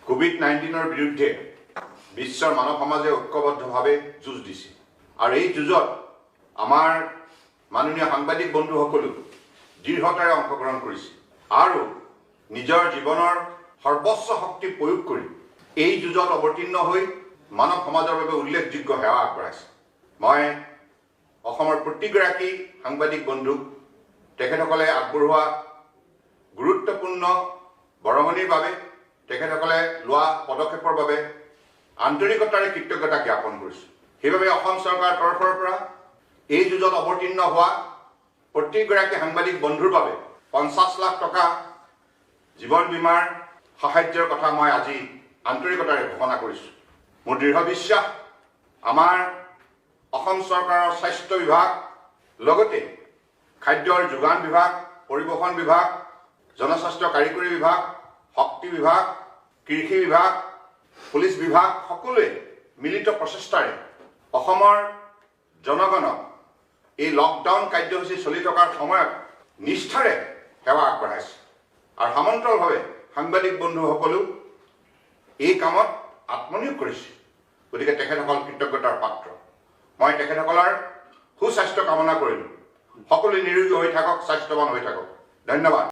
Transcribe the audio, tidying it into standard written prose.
COVID-19 বিৰুদ্ধে বিশ্বৰ মানৱ সমাজে ঐক্যবদ্ধভাৱে যুঁজ দিছে আৰু এই যুঁজত আমাৰ মাননীয় সাংবাদিক বন্ধুসকলো দৃঢ়তাৰে অংশগ্ৰহণ কৰিছে আৰু নিজৰ জীৱনৰ সৰ্বোচ্চ শক্তি প্ৰয়োগ কৰি এই যুঁজত অৱতীৰ্ণ হৈ মানৱ সমাজৰ বাবে উল্লেখযোগ্য সেৱা আগবঢ়াইছে। মই অসমৰ প্ৰতিগৰাকী সাংবাদিক বন্ধুক তেখেতসকলে আগবঢ়োৱা গুৰুত্বপূৰ্ণ বৰঙণিৰ বাবে তেখেতসকলে লোৱা পদক্ষেপৰ বাবে আন্তৰিকতাৰে কৃতজ্ঞতা জ্ঞাপন কৰিছোঁ। সেইবাবে অসম চৰকাৰৰ তৰফৰ পৰা এই যুঁজত অৱতীৰ্ণ হোৱা প্ৰতিগৰাকী সাংবাদিক বন্ধুৰ বাবে 50 লাখ টকা জীৱন বীমাৰ সাহায্যৰ কথা মই আজি আন্তৰিকতাৰে ঘোষণা কৰিছোঁ। মোৰ দৃঢ় বিশ্বাস আমাৰ অসম চৰকাৰৰ স্বাস্থ্য বিভাগ লগতে খাদ্যৰ যোগান বিভাগ, পৰিবহণ বিভাগ, জনস্বাস্থ্য কাৰিকৰী বিভাগ, শক্তি বিভাগ, কৃষি বিভাগ, পুলিচ বিভাগ সকলোৱে মিলিত প্ৰচেষ্টাৰে অসমৰ জনগণক এই লকডাউন কাৰ্যসূচী চলি থকাৰ সময়ত নিষ্ঠাৰে সেৱা আগবঢ়াইছে আৰু সমান্তৰালভাৱে সাংবাদিক বন্ধুসকলো এই কামত আত্মনিয়োগ কৰিছে। গতিকে তেখেতসকল কৃতজ্ঞতাৰ পাত্ৰ। মই তেখেতসকলৰ সুস্বাস্থ্য কামনা কৰিলোঁ। সকলোৱে নিৰোগী হৈ থাকক, স্বাস্থ্যৱান হৈ থাকক। ধন্যবাদ।